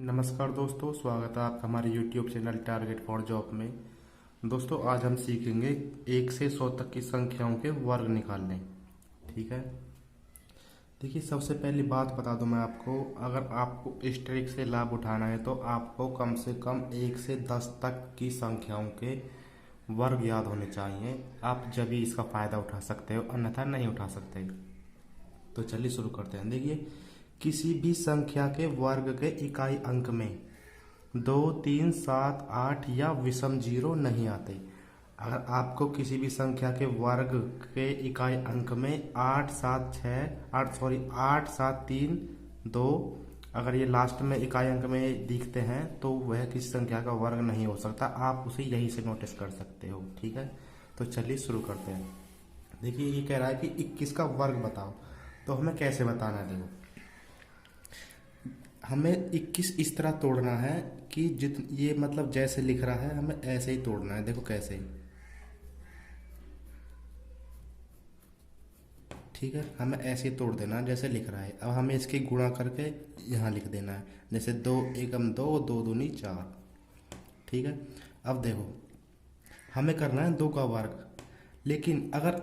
नमस्कार दोस्तों, स्वागत है आपका हमारे YouTube channel target for job में। दोस्तों, आज हम सीखेंगे 1 से 100 तक की संख्याओं के वर्ग निकालने। ठीक है। देखिए, सबसे पहली बात बता दूं मैं आपको, अगर आपको इस ट्रिक से लाभ उठाना है तो आपको कम से कम 1 से 10 तक की संख्याओं के वर्ग याद होने चाहिए। आप जब भी इसका फ़ायदा उठा सकते हो, अन्यथा नहीं उठा सकते। तो चलिए शुरू करते हैं। देखिए, किसी भी संख्या के वर्ग के इकाई अंक में 2, 3, 7, 8 या विषम जीरो नहीं आते। अगर आपको किसी भी संख्या के वर्ग के इकाई अंक में 8, 7, 6 8 सॉरी 8, 7, 3, 2 अगर ये लास्ट में इकाई अंक में दिखते हैं तो वह किसी संख्या का वर्ग नहीं हो सकता। आप उसे यहीं से नोटिस कर सकते हो। ठीक है, तो चलिए शुरू करते हैं। देखिए, ये कह रहा है कि 21 का वर्ग बताओ। तो हमें कैसे बताना है? देखो, हमें 21 इस तरह तोड़ना है कि ये मतलब जैसे लिख रहा है हमें ऐसे ही तोड़ना है। देखो कैसे। ठीक है, हमें ऐसे ही तोड़ देना है जैसे लिख रहा है। अब हमें इसके गुणा करके यहाँ लिख देना है, जैसे 2 एकम 2, 2 दूनी 4। ठीक है। अब देखो, हमें करना है 2 का वर्ग, लेकिन अगर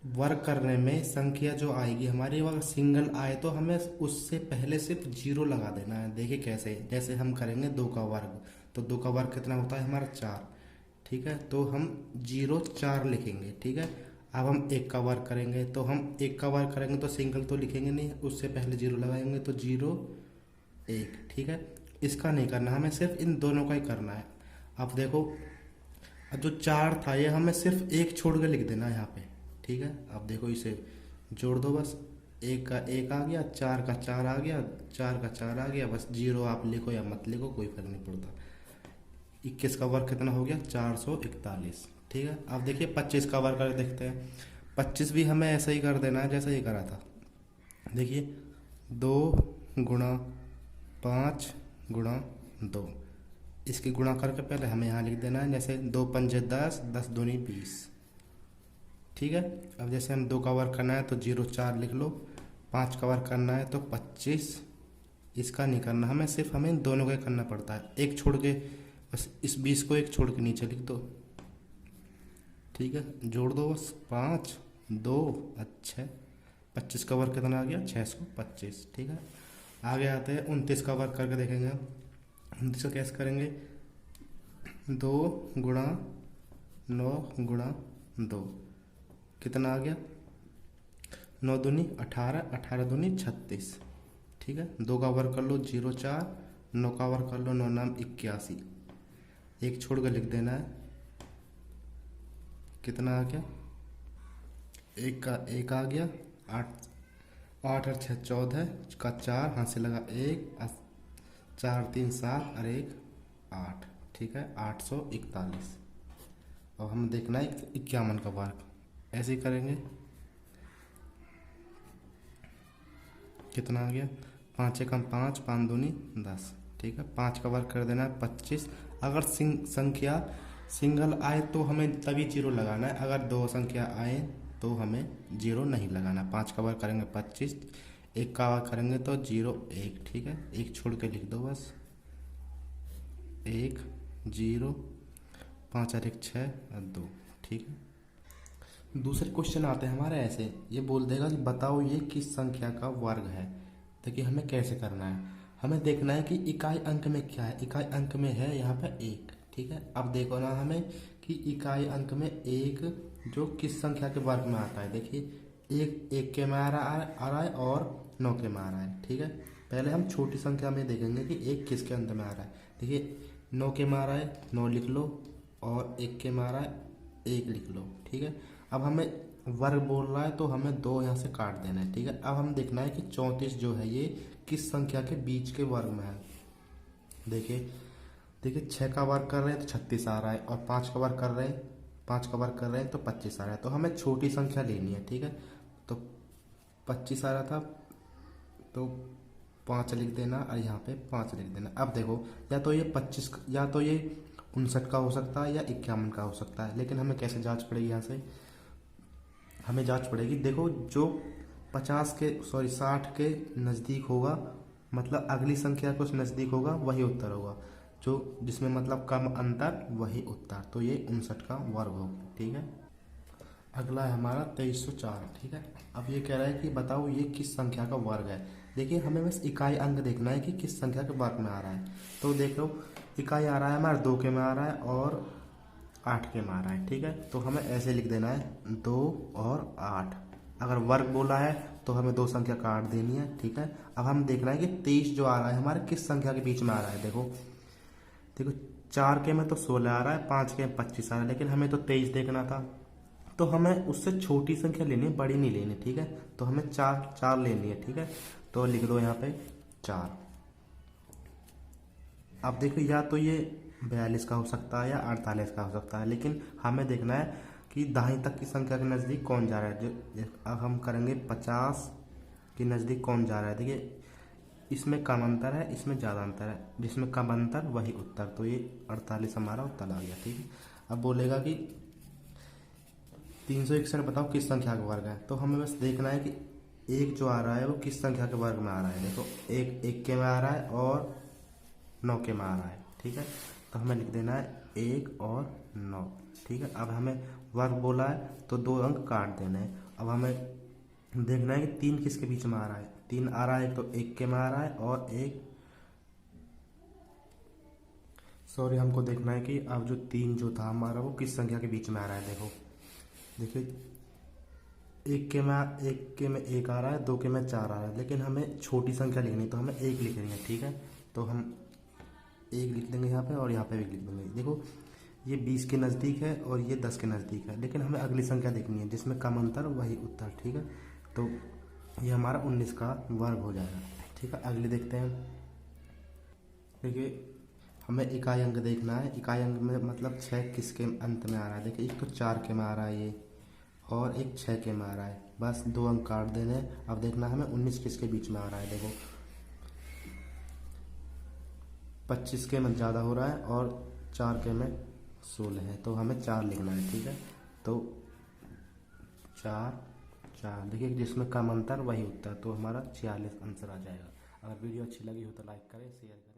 वर्ग करने में संख्या जो आएगी हमारी अगर सिंगल आए तो हमें उससे पहले सिर्फ जीरो लगा देना है। देखिए कैसे, जैसे हम करेंगे 2 का वर्ग, तो 2 का वर्ग कितना होता है हमारा 4। ठीक है, तो हम 0 4 लिखेंगे। ठीक है। अब हम 1 का वर्ग करेंगे, तो हम 1 का वर्ग करेंगे तो सिंगल तो लिखेंगे नहीं, उससे पहले जीरो लगाएंगे, तो 0 1। ठीक है, इसका नहीं करना, हमें सिर्फ इन दोनों का ही करना है। अब देखो, जो 4 था ये हमें सिर्फ 1 छोड़ के लिख देना है यहाँ पे। ठीक है। अब देखो, इसे जोड़ दो बस। 1 का 1 आ गया, 4 का 4 आ गया, 4 का 4 आ गया, बस जीरो आप लिखो या मत लिखो कोई फर्क नहीं पड़ता। 21 का वर्ग कितना हो गया? 441। ठीक है। अब देखिए 25 का वर्ग करके देखते हैं। 25 भी हमें ऐसा ही कर देना है जैसा ये करा था। देखिए, 2 गुणा 5 गुणा 2, इसकी गुणा करके पहले हमें यहाँ लिख देना है, जैसे 2 पंजे 10, 10 दूनी 20। ठीक है। अब जैसे हम 2 का वर्ग करना है तो 0 4 लिख लो, 5 का वर्ग करना है तो 25। इसका नहीं करना हमें, सिर्फ हमें दोनों का करना पड़ता है, एक छोड़ के, बस इस 20 को एक छोड़ के नीचे लिख दो। ठीक है, जोड़ दो बस, 5 2 अच्छा। 25 का वर्ग कितना आ गया? 625। ठीक है। आगे आते हैं 29 का वर्ग करके देखेंगे हम। 29 का कैसे करेंगे? 2 गुणा 9 गुणा 2, कितना आ गया? 9 दूनी 18, 18 दूनी 36। ठीक है। 2 का वर्ग कर लो 0 4, 9 का वर्ग कर लो 9 नाम 81, एक छोड़ कर लिख देना है, कितना आ गया? 1 का 1 आ गया, 8 8 और 6 14 का 4 हाथ से लगा 1, 4 3 7 और 1 8। ठीक है, 841। अब हम देखना है 51 का वर्ग, ऐसे ही करेंगे। कितना आ गया? 5 एकम 5, 5 दूनी 10। ठीक है, 5 का वर्ग कर देना है 25। अगर संख्या सिंगल आए तो हमें तभी जीरो लगाना है, अगर 2 संख्या आए तो हमें जीरो नहीं लगाना। 5 का वर्ग करेंगे 25, 1 का वर्ग करेंगे तो 0 1। ठीक है, 1 छोड़ के लिख दो बस, 1 0, 5 और 1 6 और 2। ठीक है। दूसरे क्वेश्चन आते हैं हमारे ऐसे, ये बोल देगा कि बताओ ये किस संख्या का वर्ग है। देखिए, हमें कैसे करना है, हमें देखना है कि इकाई अंक में क्या है। इकाई अंक में है यहाँ पे 1। ठीक है। अब देखो ना हमें कि इकाई अंक में 1 जो किस संख्या के वर्ग में आता है। देखिए, 1 के में आ रहा है और 9 के में आ रहा है। ठीक है, पहले हम छोटी संख्या में देखेंगे कि 1 किसके अंदर में आ रहा है। देखिए, 9 के में आ रहा है 9 लिख लो, और 1 के में आ रहा है 1 लिख लो। ठीक है। अब हमें वर्ग बोल रहा है तो हमें 2 यहाँ से काट देना है। ठीक है। अब हम देखना है कि 34 जो है ये किस संख्या के बीच के वर्ग में है। देखिए देखिए, 6 का वर्ग कर रहे हैं तो 36 आ रहा है, और 5 का वर्ग कर रहे हैं 5 का वर्ग कर रहे हैं तो 25 आ रहा है। तो हमें छोटी संख्या लेनी है। ठीक है, तो 25 आ रहा था तो 5 लिख देना, और यहाँ पे 5 लिख देना। अब देखो, या तो ये 25 या तो ये 59 का हो सकता है या 51 का हो सकता है, लेकिन हमें कैसे जांच पड़ेगी? यहाँ से हमें जांच पड़ेगी। देखो, जो 50 के 60 के नज़दीक होगा मतलब अगली संख्या के उस नज़दीक होगा वही उत्तर होगा, जो जिसमें मतलब कम अंतर वही उत्तर। तो ये 59 का वर्ग होगा। ठीक है, अगला है हमारा 2304। ठीक है, अब ये कह रहा है कि बताओ ये किस संख्या का वर्ग है। देखिए हमें बस इकाई अंक देखना है कि किस संख्या के वर्ग में आ रहा है। तो देख लो इकाई आ रहा है हमारा 2 के में आ रहा है और 8 के में आ रहा है। ठीक है, तो हमें ऐसे लिख देना है 2 और 8। अगर वर्ग बोला है तो हमें दो संख्या काट देनी है। ठीक है, अब हम देखना है कि 23 जो आ रहा है हमारे किस संख्या के बीच में आ रहा है। देखो देखो 4 के में तो 16 आ रहा है, 5 के में 25 आ रहा है, लेकिन हमें तो 23 देखना था। तो हमें उससे छोटी संख्या लेनी है, बड़ी नहीं लेनी। ठीक है, तो हमें चार चार लेनी है। ठीक है, तो लिख दो यहाँ पे 4। अब देखो या तो ये 42 का हो सकता है या 48 का हो सकता है, लेकिन हमें देखना है कि दाहिने तक की संख्या के नज़दीक कौन जा रहा है। जो अब हम करेंगे 50 के नज़दीक कौन जा रहा है। देखिए इसमें कम अंतर है, इसमें ज़्यादा अंतर है, जिसमें कम अंतर वही उत्तर। तो ये 48 हमारा उत्तर आ गया। ठीक है, अब बोलेगा कि 361 बताओ किस संख्या का वर्ग है। तो हमें बस देखना है कि एक जो आ रहा है वो किस संख्या के वर्ग में आ रहा है। देखो एक एक के में आ रहा है और 9 के में आ रहा है। ठीक है, तो हमें लिख देना है 1 और 9। ठीक है, अब हमें वर्ग बोला है तो दो अंक काट देने हैं। अब हमें देखना है कि 3 किसके बीच में आ रहा है। 3 आ रहा है तो 1 के में आ रहा है और एक सॉरी हमको देखना है कि अब जो 3 जो था हमारा वो किस संख्या के बीच में आ रहा है। देखो देखिए एक के में 1 आ रहा है, 2 के में 4 आ रहा है, लेकिन हमें छोटी संख्या लिखनी है तो हमें 1 लिखनी है। ठीक है, तो हम 1 लिख देंगे यहाँ पे और यहाँ पे 1 लिख देंगे। देखो ये 20 के नज़दीक है और ये 10 के नज़दीक है, लेकिन हमें अगली संख्या देखनी है जिसमें कम अंतर वही उत्तर। ठीक है, तो ये हमारा 19 का वर्ग हो जाएगा। ठीक है, अगले देखते हैं। देखिए हमें इकाई अंक देखना है। इकाई अंक में मतलब 6 किसके अंत में आ रहा है। देखिए एक तो 4 के में आ रहा है ये, और एक 6 के में आ रहा है, बस दो अंक काट देने हैं। अब देखना हमें 19 किसके बीच में आ रहा है। देखो 25 के में ज़्यादा हो रहा है और 4 के में 16 है, तो हमें 4 लिखना है। ठीक है, तो 4 4 देखिए जिसमें कम अंतर वही उत्तर, तो हमारा 46 आंसर आ जाएगा। अगर वीडियो अच्छी लगी हो तो लाइक करें, शेयर करें।